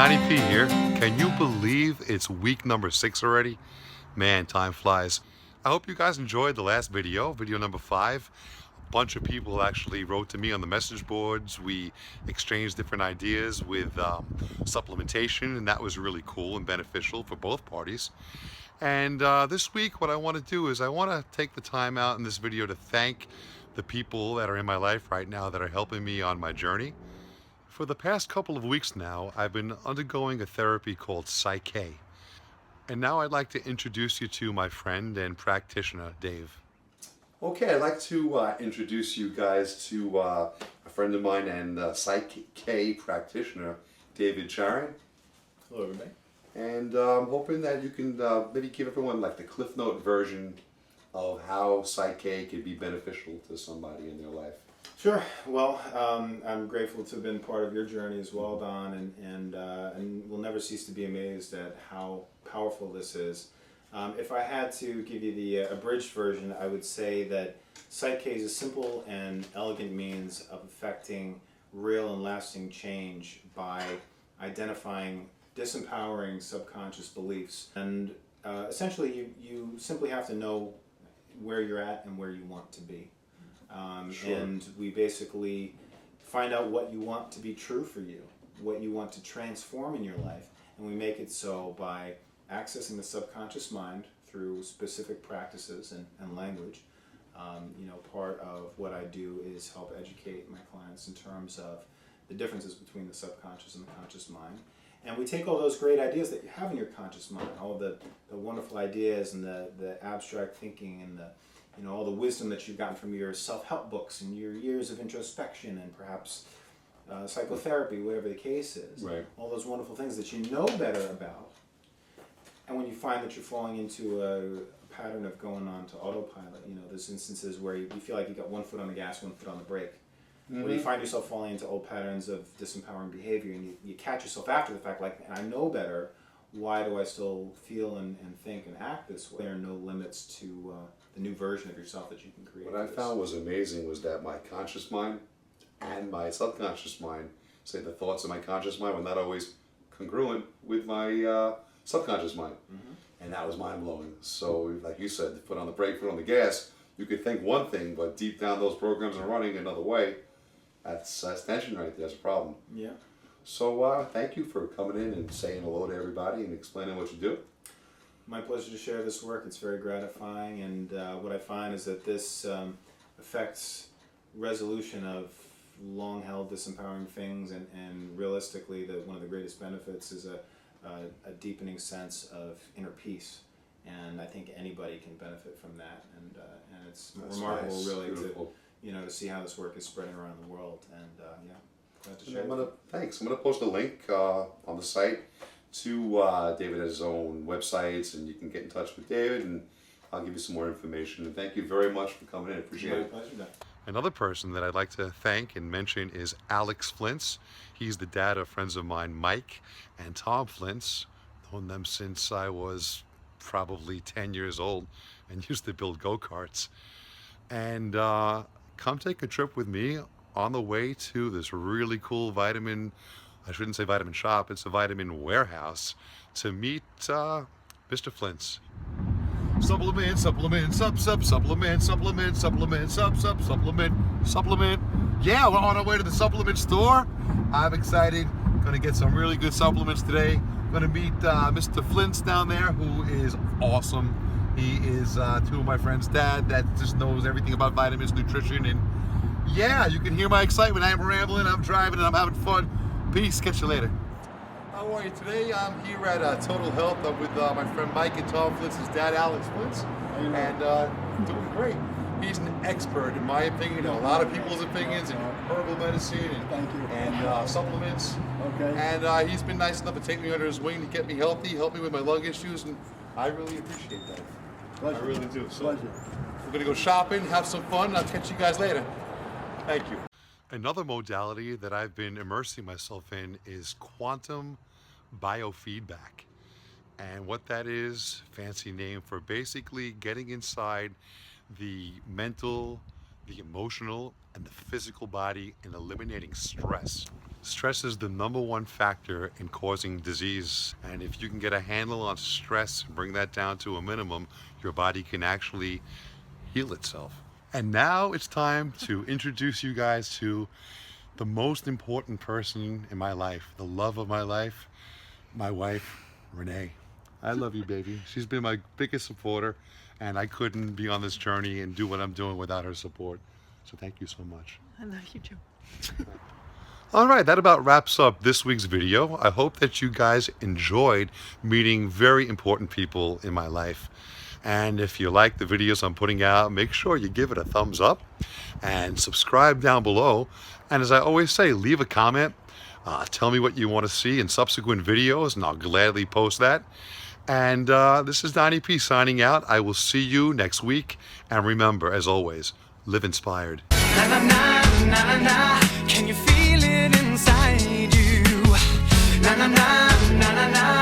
Johnny P here. Can you believe it's week number 6 already? Man, time flies. I hope you guys enjoyed the last video number 5. A bunch of people actually wrote to me on the message boards. We exchanged different ideas with supplementation, and that was really cool and beneficial for both parties. And this week, what I want to do is I want to take the time out in this video to thank the people that are in my life right now that are helping me on my journey. For the past couple of weeks now, I've been undergoing a therapy called psyche-k. And now I'd like to introduce you to my friend and practitioner, Dave. Okay, I'd like to introduce you guys to a friend of mine and psyche-k practitioner, David Sharon. Hello, everybody. And I'm hoping that you can maybe give everyone like the Cliff Note version of how psyche-k could be beneficial to somebody in their life. Sure. Well, I'm grateful to have been part of your journey as well, Don, and will never cease to be amazed at how powerful this is. If I had to give you the abridged version, I would say that psyche-k is a simple and elegant means of effecting real and lasting change by identifying disempowering subconscious beliefs. And essentially, you simply have to know where you're at and where you want to be. Sure. And we basically find out what you want to be true for you, what you want to transform in your life, and we make it so by accessing the subconscious mind through specific practices and language. Part of what I do is help educate my clients in terms of the differences between the subconscious and the conscious mind. And we take all those great ideas that you have in your conscious mind, all the wonderful ideas and the abstract thinking and all the wisdom that you've gotten from your self-help books and your years of introspection and perhaps psychotherapy, whatever the case is. Right. All those wonderful things that you know better about. And when you find that you're falling into a pattern of going on to autopilot, there's instances where you feel like you got one foot on the gas, one foot on the brake. Mm-hmm. When you find yourself falling into old patterns of disempowering behavior and you catch yourself after the fact, like, I know better, why do I still feel and think and act this way? There are no limits to the new version of yourself that you can create. What I found was amazing was that my conscious mind and my subconscious mind, say the thoughts of my conscious mind, were not always congruent with my subconscious mind. Mm-hmm. And that was mind-blowing. So, like you said, foot on the brake, foot on the gas, you could think one thing, but deep down those programs are running another way. That's tension right there. That's a problem. Yeah. So thank you for coming in and saying hello to everybody and explaining what you do. My pleasure to share this work. It's very gratifying, and what I find is that this affects resolution of long-held disempowering things, and realistically, one of the greatest benefits is a deepening sense of inner peace. And I think anybody can benefit from that, and it's That's remarkable, nice. really, Beautiful. to see how this work is spreading around the world. And glad to share. Thanks. I'm gonna post a link on the site to David has his own websites, and you can get in touch with David, and I'll give you some more information. And thank you very much for coming in. Appreciate it. My pleasure, Don. Another person that I'd like to thank and mention is Alex Flintz. He's the dad of friends of mine, Mike and Tom Flintz. Known them since I was probably 10 years old and used to build go-karts. And come take a trip with me on the way to this really cool vitamin, I shouldn't say vitamin shop, it's a vitamin warehouse, to meet Mr. Flintz. Supplement, supplement, supplement, supplement, supplement. Yeah, we're on our way to the supplement store. I'm excited. Gonna get some really good supplements today. Gonna meet Mr. Flintz down there, who is awesome. He is two of my friends' dad that just knows everything about vitamins, nutrition, and yeah, you can hear my excitement. I'm rambling, I'm driving, and I'm having fun. Peace, catch you later. How are you today? I'm here at Total Health. I'm with my friend Mike and Tom Flintz's dad, Alex Flintz, and doing great. He's an expert, in my opinion, and a lot of people's opinions, in herbal medicine and supplements. Okay. And he's been nice enough to take me under his wing to get me healthy, help me with my lung issues, and I really appreciate that. Pleasure. I really do. So Pleasure. we're gonna go shopping, have some fun, and I'll catch you guys later. Thank you. Another modality that I've been immersing myself in is quantum biofeedback. And what that is, fancy name for basically getting inside the mental, the emotional, and the physical body and eliminating stress. Stress is the #1 factor in causing disease. And if you can get a handle on stress and bring that down to a minimum, your body can actually heal itself. And now it's time to introduce you guys to the most important person in my life, the love of my life, my wife, Renee. I love you, baby. She's been my biggest supporter, and I couldn't be on this journey and do what I'm doing without her support. So thank you so much. I love you, Joe. All right, that about wraps up this week's video. I hope that you guys enjoyed meeting very important people in my life. And if you like the videos I'm putting out, make sure you give it a thumbs up and subscribe down below. And as I always say, leave a comment. Tell me what you want to see in subsequent videos, and I'll gladly post that. And this is Donnie P signing out. I will see you next week. And remember, as always, live inspired. Na na na na na na. Can you feel it inside you? Na na na na na na.